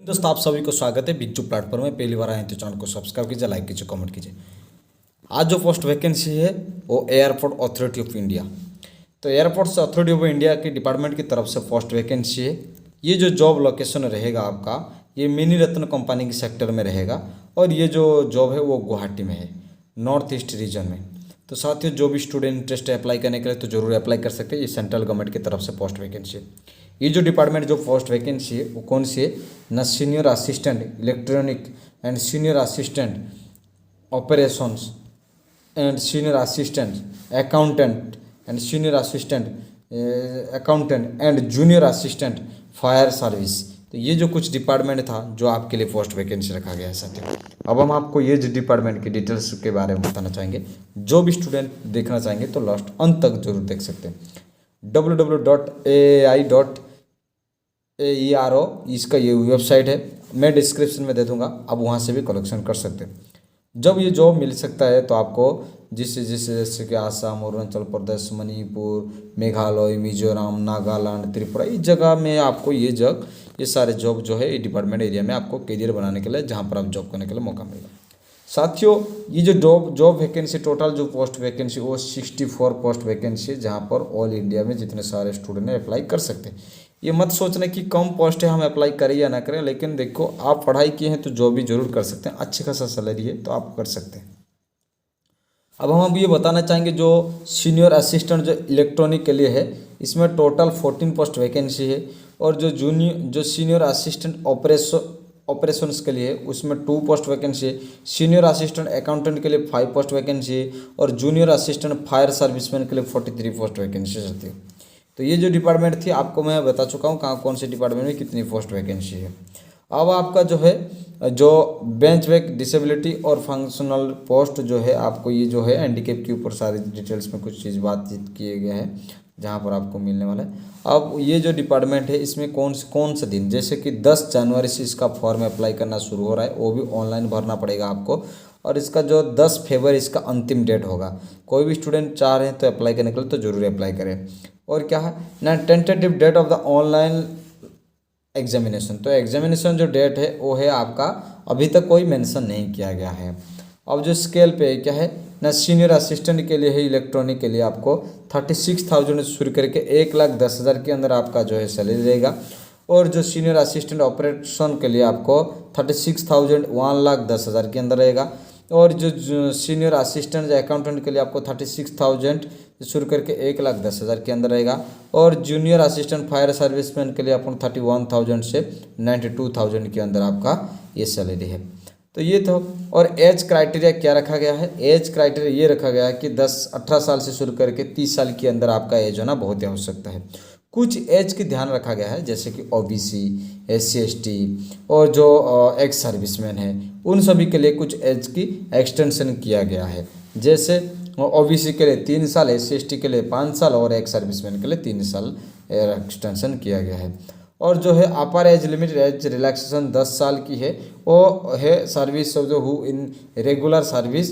दोस्तों, आप सभी को स्वागत है बिज्जू प्लेटफॉर्म में। पहली बार आए तो चैनल को सब्सक्राइब कीजिए, लाइक कीजिए, कमेंट कीजिए। आज जो पोस्ट वैकेंसी है वो एयरपोर्ट अथॉरिटी ऑफ इंडिया। तो एयरपोर्ट्स अथॉरिटी ऑफ इंडिया के डिपार्टमेंट की तरफ से पोस्ट वैकेंसी है। ये जो जॉब लोकेशन रहेगा आपका, ये मिनी रत्न कंपनी के सेक्टर में रहेगा और ये जो जॉब है वो गुवाहाटी में है, नॉर्थ ईस्ट रीजन में। तो साथियों, जो भी स्टूडेंट इंटरेस्ट है अप्लाई करने के लिए तो जरूर अप्लाई कर सकते हैं। ये सेंट्रल गवर्नमेंट की तरफ से पोस्ट वैकेंसी है। ये जो डिपार्टमेंट जो पोस्ट वैकेंसी है वो कौन सी है ना, senior assistant electronic and senior assistant operations and senior assistant accountant and senior assistant accountant and junior assistant fire service. तो ये जो कुछ डिपार्टमेंट था जो आपके लिए पोस्ट वैकेंसी रखा गया है साथियों। अब हम आपको ये जो डिपार्टमेंट की डिटेल्स के बारे में बताना चाहेंगे। जो भी स्टूडेंट देखना चाहेंगे तो लास्ट अंत तक जरूर देख सकते हैं। www.aai.aero इसका ये वेबसाइट है, मैं डिस्क्रिप्शन में दे दूंगा, आप वहाँ से भी कलेक्शन कर सकते हैं। जब ये जॉब मिल सकता है तो आपको जैसे कि आसाम, अरुणाचल प्रदेश, मणिपुर, मेघालय, मिजोरम, नागालैंड, त्रिपुरा, इस जगह में आपको ये सारे जॉब जो है ये डिपार्टमेंट एरिया में आपको करियर बनाने के लिए, जहाँ पर आप जॉब करने के लिए मौका मिलेगा। साथियों, ये जो जॉब वैकेंसी टोटल जो पोस्ट वैकेंसी वो 64 पोस्ट वैकेंसी है, जहाँ पर ऑल इंडिया में जितने सारे स्टूडेंट हैं अप्लाई कर सकते हैं। ये मत सोचना कि कम पोस्ट है हम अप्लाई करें या ना करें, लेकिन देखो आप पढ़ाई किए हैं तो जॉब भी जरूर कर सकते हैं। अच्छी खासा सैलरी है तो आप कर सकते हैं। अब हम ये बताना चाहेंगे जो सीनियर असिस्टेंट जो इलेक्ट्रॉनिक के लिए है, इसमें टोटल 14 पोस्ट वैकेंसी है। और जो सीनियर असिस्टेंट ऑपरेशंस के लिए उसमें 2 पोस्ट वैकेंसी है। सीनियर असिस्टेंट अकाउंटेंट के लिए 5 पोस्ट वैकेंसी है और जूनियर असिस्टेंट फायर सर्विसमैन के लिए 43 पोस्ट वैकेंसी रहती है। तो ये जो डिपार्टमेंट थी आपको मैं बता चुका हूँ कहाँ कौन से डिपार्टमेंट में कितनी पोस्ट वैकेंसी है। अब आपका जो है जो बेंच वर्क डिसेबिलिटी और फंक्शनल पोस्ट जो है आपको ये जो है हैंडीकैप के ऊपर सारी डिटेल्स में कुछ चीज़ बातचीत किए गए हैं जहाँ पर आपको मिलने वाला है। अब ये जो डिपार्टमेंट है इसमें कौन से दिन, जैसे कि 10 जनवरी से इसका फॉर्म अप्लाई करना शुरू हो रहा है, वो भी ऑनलाइन भरना पड़ेगा आपको। और इसका जो 10 फरवरी इसका अंतिम डेट होगा। कोई भी स्टूडेंट चाह रहे हैं तो अप्लाई करने के लिए तो जरूर अप्लाई करें। और क्या है ना, tentative date of the online examination. तो एग्जामिनेशन जो डेट है वो है आपका, अभी तक कोई मेंशन नहीं किया गया है। अब जो स्केल पे क्या है ना, सीनियर असिस्टेंट के लिए है इलेक्ट्रॉनिक के लिए आपको 36,000 से शुरू करके 1,10,000 के अंदर आपका जो है सैलरी रहेगा। और जो सीनियर असिस्टेंट ऑपरेशन के लिए आपको 36,000 1,10,000 के अंदर रहेगा। और जो सीनियर असिस्टेंट अकाउंटेंट के लिए आपको 36,000 शुरू करके 1,10,000 के अंदर रहेगा। और जूनियर असिस्टेंट फायर सर्विसमैन के लिए आपको 31,000 से 92,000 के अंदर आपका ये सैलरी है। तो ये तो, और एज क्राइटेरिया क्या रखा गया है, एज क्राइटेरिया ये रखा गया है कि 18 साल से शुरू करके 30 साल के अंदर आपका एज होना बहुत ही आवश्यकता है। कुछ एज की ध्यान रखा गया है, जैसे कि ओबीसी, SC ST और जो एक्स सर्विसमैन है उन सभी के लिए कुछ एज की एक्सटेंशन किया गया है। जैसे ओबीसी के लिए 3 साल, SC ST के लिए 5 साल और एक्स सर्विसमैन के लिए 3 साल एक्सटेंशन किया गया है। और जो है अपर एज लिमिट एज रिलैक्सेशन 10 साल की है, वो है सर्विस जो who in regular service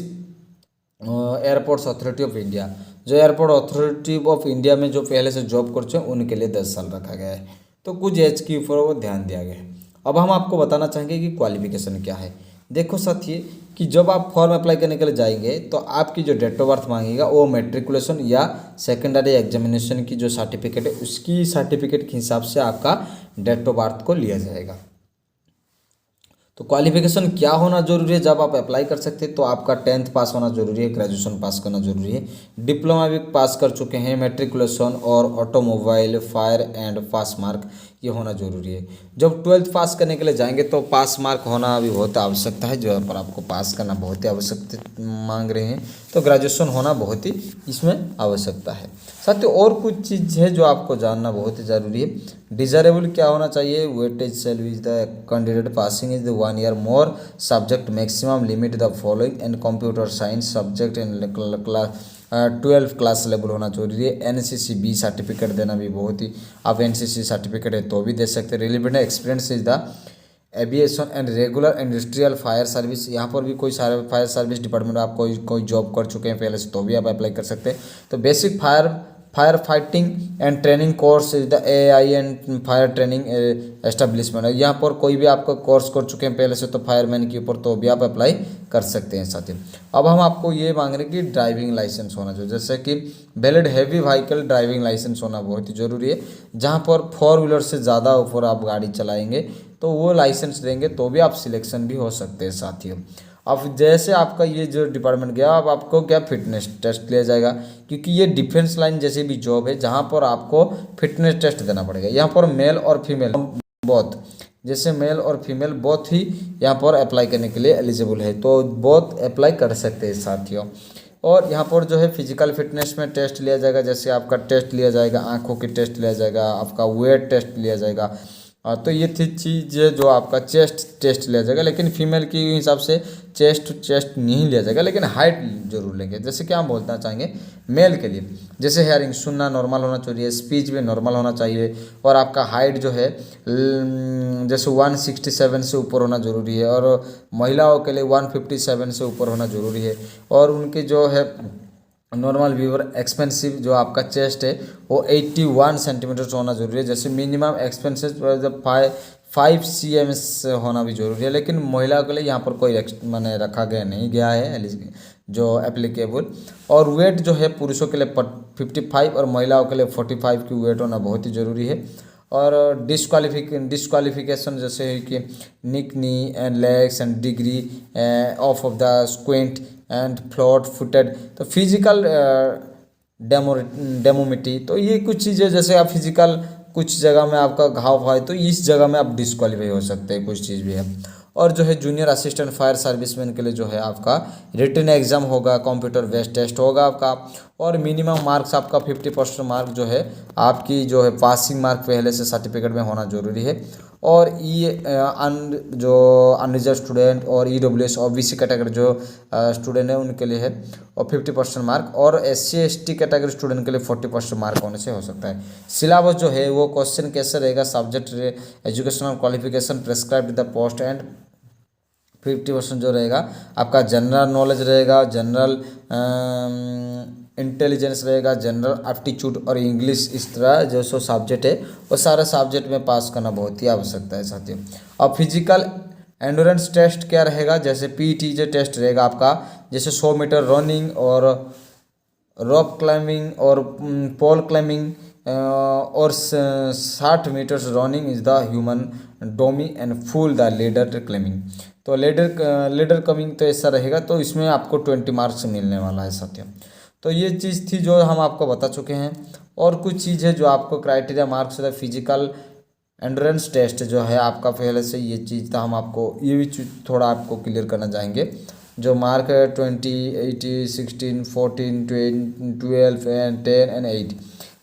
airports authority of India. जो एयरपोर्ट अथॉरिटी ऑफ इंडिया में जो पहले से जॉब करते हैं उनके लिए 10 साल रखा गया है। तो कुछ एज के ऊपर वो ध्यान दिया गया है। अब हम आपको बताना चाहेंगे कि क्वालिफिकेशन क्या है। देखो साथियों कि जब आप फॉर्म अप्लाई करने के लिए जाएंगे तो आपकी जो डेट ऑफ बर्थ मांगेगा वो मेट्रिकुलेशन या सेकेंडरी एग्जामिनेशन की जो सर्टिफिकेट है उसकी सर्टिफिकेट के हिसाब से आपका डेट ऑफ बर्थ को लिया जाएगा। तो क्वालिफिकेशन क्या होना जरूरी है जब आप अप्लाई कर सकते हैं, तो आपका 10th पास होना जरूरी है, ग्रेजुएशन पास करना जरूरी है, डिप्लोमा भी पास कर चुके हैं, मेट्रिकुलेशन और automobile, fire and pass mark ये होना जरूरी है। जब 12th पास करने के लिए जाएंगे तो पास मार्क होना भी बहुत आवश्यकता है, जो पर आपको पास करना बहुत ही आवश्यकता मांग रहे हैं, तो ग्रेजुएशन होना बहुत ही इसमें आवश्यकता है। साथियों और कुछ चीज़ है जो आपको जानना बहुत ही ज़रूरी है। डिजायरेबल क्या होना चाहिए, weightage shall is the candidate passing is the 1 year more subject maximum limit the following and computer science subject and class 12 class level होना जरूरी है। NCC B सर्टिफिकेट देना भी बहुत ही, आप NCC सर्टिफिकेट है तो भी दे सकते हैं। Relevant experience is the aviation and regular industrial fire service, यहाँ पर भी कोई सारे फायर सर्विस डिपार्टमेंट आप कोई जॉब कर चुके हैं पहले से तो भी आप अप्लाई कर सकते हैं। तो basic fire fire fighting and training course is the AI and fire training establishment. यहाँ पर कोई भी आपका कोर्स कर चुके हैं पहले से तो फायरमैन के ऊपर, तो भी आप अप्लाई कर सकते हैं साथियों। अब हम आपको ये मांग रहे हैं कि ड्राइविंग लाइसेंस होना चाहिए, जैसे कि valid heavy vehicle driving licence होना बहुत ही ज़रूरी है। जहाँ पर 4 व्हीलर से ज़्यादा ऊपर आप गाड़ी चलाएंगे तो वो लाइसेंस देंगे तो भी आप सिलेक्शन भी हो सकते हैं साथियों। अब जैसे आपका ये जो डिपार्टमेंट गया, अब आपको क्या फिटनेस टेस्ट लिया जाएगा, क्योंकि ये डिफेंस लाइन जैसे भी जॉब है जहाँ पर आपको फिटनेस टेस्ट देना पड़ेगा। यहाँ पर मेल और फीमेल बोथ, जैसे मेल और फीमेल बोथ ही यहाँ पर अप्लाई करने के लिए एलिजिबल है, तो बोथ अप्लाई कर सकते हैं साथियों। और यहाँ पर जो है फिजिकल फिटनेस में टेस्ट लिया जाएगा, जैसे आपका टेस्ट लिया जाएगा, आँखों की टेस्ट लिया जाएगा, आपका वेट टेस्ट लिया जाएगा। तो ये थी चीज़ जो आपका चेस्ट टेस्ट लिया जाएगा, लेकिन फीमेल के हिसाब से चेस्ट नहीं लिया जाएगा, लेकिन हाइट जरूर लेंगे। जैसे कि हम बोलना चाहेंगे मेल के लिए, जैसे हेयरिंग सुनना नॉर्मल होना चाहिए, स्पीच भी नॉर्मल होना चाहिए, और आपका हाइट जो है जैसे 167 से ऊपर होना ज़रूरी है, और महिलाओं के लिए 157 से ऊपर होना ज़रूरी है, और उनकी जो है नॉर्मल व्यूअर एक्सपेंसिव जो आपका चेस्ट है वो 81 सेंटीमीटर होना जरूरी है। जैसे मिनिमम एक्सपेंसेस जब 5 cm होना भी जरूरी है, लेकिन महिला के लिए यहाँ पर कोई मैंने रखा गया नहीं गया है जो एप्लीकेबल। और वेट जो है पुरुषों के लिए 55 और महिलाओं के लिए 45 की वेट होना बहुत ही ज़रूरी है। और डिस्क्वालिफिकेशन जैसे है कि knock knee and legs and degree of the squint and flat footed, तो फिजिकल डेमोमिटी, तो ये कुछ चीज़ें जैसे आप फिजिकल कुछ जगह में आपका घाव है तो इस जगह में आप डिस्क्वालीफाई हो सकते हैं, कुछ चीज़ भी है। और जो है जूनियर असिस्टेंट फायर सर्विसमैन के लिए जो है आपका रिटन एग्जाम होगा, कंप्यूटर बेस्ड टेस्ट होगा आपका, और मिनिमम मार्क्स आपका 50% मार्क जो है आपकी जो है पासिंग मार्क पहले से सर्टिफिकेट में होना जरूरी है। और जो अनरिजर्व स्टूडेंट और EWS OBC कैटेगरी जो स्टूडेंट है उनके लिए है और 50% मार्क, और SC ST कैटेगरी स्टूडेंट के लिए 40% मार्क होने से हो सकता है। सिलेबस जो है वो क्वेश्चन कैसे रहेगा, subject educational qualification prescribed the post and 50% जो रहेगा आपका जनरल नॉलेज रहेगा, जनरल इंटेलिजेंस रहेगा, जनरल एप्टीट्यूड और इंग्लिश, इस तरह जो सो सब्जेक्ट है वो सारे सब्जेक्ट में पास करना बहुत ही आवश्यकता है साथियों। अब फिजिकल एंडोरेंस टेस्ट क्या रहेगा, जैसे PET जो टेस्ट रहेगा आपका, जैसे 100 मीटर रनिंग और रॉक क्लाइंबिंग और पोल क्लाइंबिंग और 60 metres running is the human dummy and pull the ladder climbing. तो लेडर कमिंग तो ऐसा रहेगा, तो इसमें आपको 20 मार्क्स मिलने वाला है साथियों। तो ये चीज़ थी जो हम आपको बता चुके हैं। और कुछ चीज़ है जो आपको क्राइटेरिया मार्क्स है, फिजिकल एंड्योरेंस टेस्ट जो है आपका पहले से ये चीज़ था, हम आपको ये भी चीज़ थोड़ा आपको क्लियर करना चाहेंगे। जो मार्क है 20, 80, 16, 14, 12 एंड 10 एंड 8,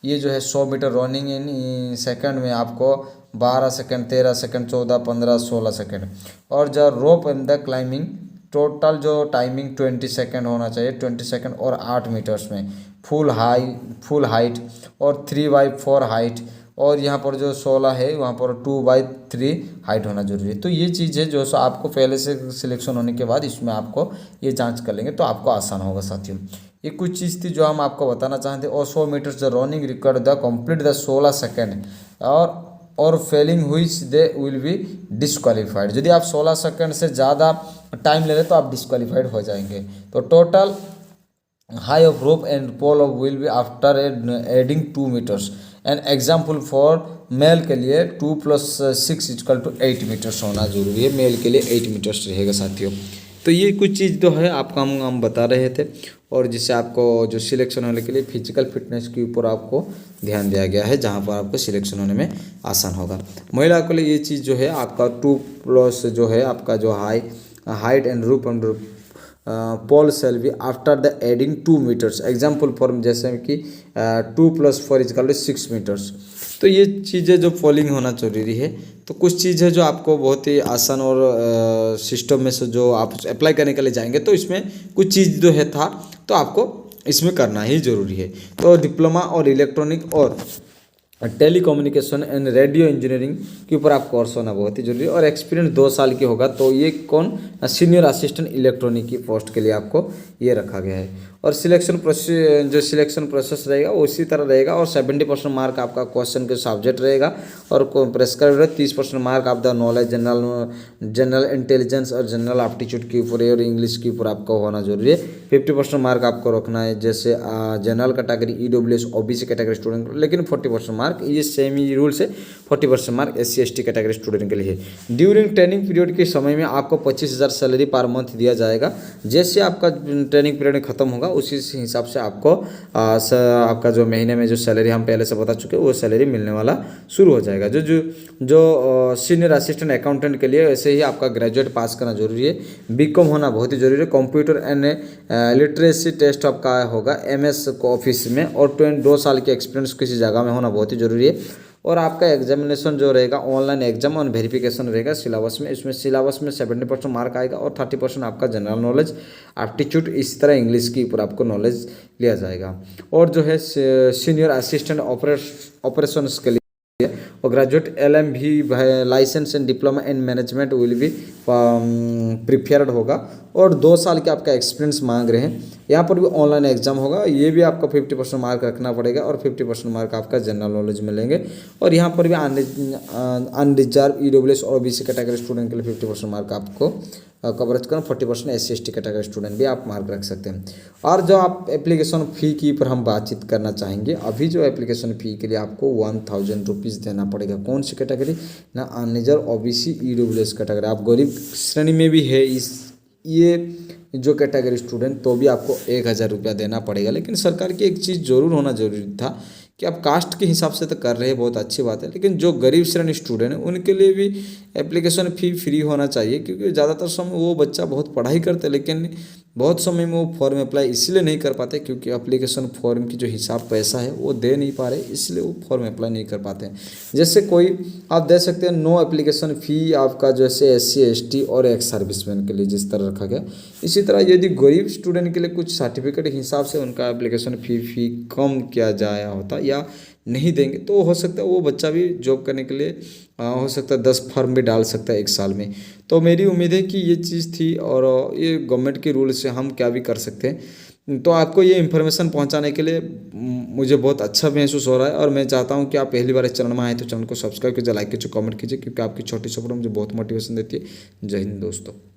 ये जो है 100 मीटर रनिंग इन सेकंड में आपको 12 सेकंड, 13 सेकंड, 14, 15, 16 सेकंड। और जो rope and the climbing total जो टाइमिंग 20 सेकंड होना चाहिए, 20 सेकंड और 8 मीटर्स में फुल हाइट और 3/4 हाइट, और यहाँ पर जो 16 है वहाँ पर 2/3 हाइट होना जरूरी है। तो ये चीज़ है जो आपको पहले से सिलेक्शन होने के बाद इसमें आपको ये जांच कर लेंगे तो आपको आसान होगा साथियों। ये कुछ चीज़ थी जो हम आपको बताना चाहते। और 100 metres the running record the complete the 16 second और फेलिंग हुई दे विल बी डिस्क्वालीफाइड। यदि आप 16 सेकंड से ज़्यादा टाइम ले रहे तो आप डिस्क्वालीफाइड हो जाएंगे। तो total high of rope and pole of will be after adding 2 metres. And example for male के लिए 2 + 6 = 8 मीटर्स होना जरूरी है, मेल के लिए 8 मीटर्स रहेगा साथियों। तो ये कुछ चीज़ तो है आपको हम बता रहे थे, और जिससे आपको जो सिलेक्शन होने के लिए फिजिकल फिटनेस के ऊपर आपको ध्यान दिया गया है, जहाँ पर आपको सिलेक्शन होने में आसान होगा। महिला के लिए ये चीज़ जो है आपका 2+ जो है आपका जो height and rope and pole shall be after the adding 2 metres. Example form जैसे कि 2 + 4 = 6 मीटर्स। तो ये चीज़ें जो फॉलोइंग होना जरूरी है। तो कुछ चीज़ है जो आपको बहुत ही आसान और सिस्टम में से जो आप अप्लाई करने के लिए जाएंगे तो इसमें कुछ चीज़ जो है था तो आपको इसमें करना ही ज़रूरी है। तो डिप्लोमा और इलेक्ट्रॉनिक और टेलीकम्युनिकेशन एंड रेडियो इंजीनियरिंग के ऊपर आप कोर्स होना बहुत ही जरूरी है, और एक्सपीरियंस 2 साल की होगा। तो ये सीनियर असिस्टेंट इलेक्ट्रॉनिक की पोस्ट के लिए आपको ये रखा गया है। और जो सिलेक्शन प्रोसेस रहेगा उसी तरह रहेगा। और 70% मार्क आपका क्वेश्चन के सब्जेक्ट रहेगा और प्रेस्क्राइब्ड 30% मार्क आप द नॉलेज जनरल इंटेलिजेंस और जनरल एप्टीट्यूड के ऊपर और इंग्लिश के ऊपर आपका होना जरूरी है। 50% मार्क आपको रखना है जैसे general category EWS OBC category student, लेकिन 40% मार्क ये सेम ही रूल्स है। 40% mark SC ST category student के लिए है। ड्यूरिंग ट्रेनिंग पीरियड के समय में आपको 25,000 सैलरी पर मंथ दिया जाएगा। जैसे आपका ट्रेनिंग पीरियड खत्म होगा उसी हिसाब से आपको आपका जो महीने में जो सैलरी हम पहले से बता चुके हैं वो सैलरी मिलने वाला शुरू हो जाएगा। जो सीनियर असिस्टेंट अकाउंटेंट के लिए ऐसे ही आपका ग्रेजुएट पास करना जरूरी है। BCom होना बहुत ही जरूरी है। कंप्यूटर एंड लिटरेसी टेस्ट आपका होगा MS ऑफिस में और 2 साल के एक्सपीरियंस किसी जगह में होना बहुत ही जरूरी है। और आपका एग्जामिनेशन जो रहेगा ऑनलाइन एग्जाम और वेरिफिकेशन रहेगा सिलेबस में। इसमें सिलेबस में 70% मार्क आएगा और 30% आपका जनरल नॉलेज एप्टीट्यूड इस तरह इंग्लिश के ऊपर आपको नॉलेज लिया जाएगा। और जो है सीनियर असिस्टेंट ऑपरेशंस के लिए और graduate LMB licence and diploma in management will be prepared होगा और 2 साल के आपका एक्सपीरियंस मांग रहे हैं। यहाँ पर भी ऑनलाइन एग्जाम होगा, ये भी आपका 50% मार्क रखना पड़ेगा और 50% मार्क आपका जनरल नॉलेज में लेंगे। और यहाँ पर भी अनरिजर्व EWS और OBC कैटेगरी स्टूडेंट के लिए 50% मार्क आपको कवरेज करें। 40% SC ST कैटेगरी स्टूडेंट भी आप मार्क रख सकते हैं। और जो आप एप्लीकेशन फ़ी की पर हम बातचीत करना चाहेंगे, अभी जो एप्लीकेशन फ़ी के लिए आपको 1000 रुपीज़ देना पड़ेगा। कौन सी कैटेगरी ना, अनरिजर्व OBC EWS कैटेगरी। आप गरीब श्रेणी में भी है ये जो कैटेगरी स्टूडेंट, तो भी आपको 1000 रुपया देना पड़ेगा। लेकिन सरकार की एक चीज़ जरूर होना जरूरी था कि आप कास्ट के हिसाब से तो कर रहे हैं, बहुत अच्छी बात है, लेकिन जो गरीब श्रेणी स्टूडेंट हैं उनके लिए भी एप्लीकेशन फ़ी फ्री होना चाहिए। क्योंकि ज़्यादातर समय वो बच्चा बहुत पढ़ाई करते हैं लेकिन बहुत समय में वो फॉर्म अप्लाई इसलिए नहीं कर पाते क्योंकि एप्लीकेशन फॉर्म की जो हिसाब पैसा है वो दे नहीं पा रहे, इसलिए वो फॉर्म अप्लाई नहीं कर पाते हैं। जैसे कोई आप दे सकते हैं नो एप्लीकेशन फ़ी आपका जैसे SC ST और एक्स सर्विसमैन के लिए जिस तरह रखा गया, इसी तरह यदि गरीब स्टूडेंट के लिए कुछ सर्टिफिकेट के हिसाब से उनका एप्लीकेशन फ़ी कम किया जाया होता या नहीं देंगे तो हो सकता है वो बच्चा भी जॉब करने के लिए हो सकता है 10 फॉर्म भी डाल सकता है 1 साल में। तो मेरी उम्मीद है कि ये चीज़ थी और ये गवर्नमेंट के रूल से हम क्या भी कर सकते हैं। तो आपको ये इन्फॉर्मेशन पहुंचाने के लिए मुझे बहुत अच्छा महसूस हो रहा है और मैं चाहता हूं कि आप पहली बार इस चैनल में आए तो चैनल को सब्सक्राइब कीजिए, लाइक कीजिए, कमेंट कीजिए, क्योंकि आपकी छोटी सपोर्ट मुझे बहुत मोटिवेशन देती है। जय हिंद दोस्तों।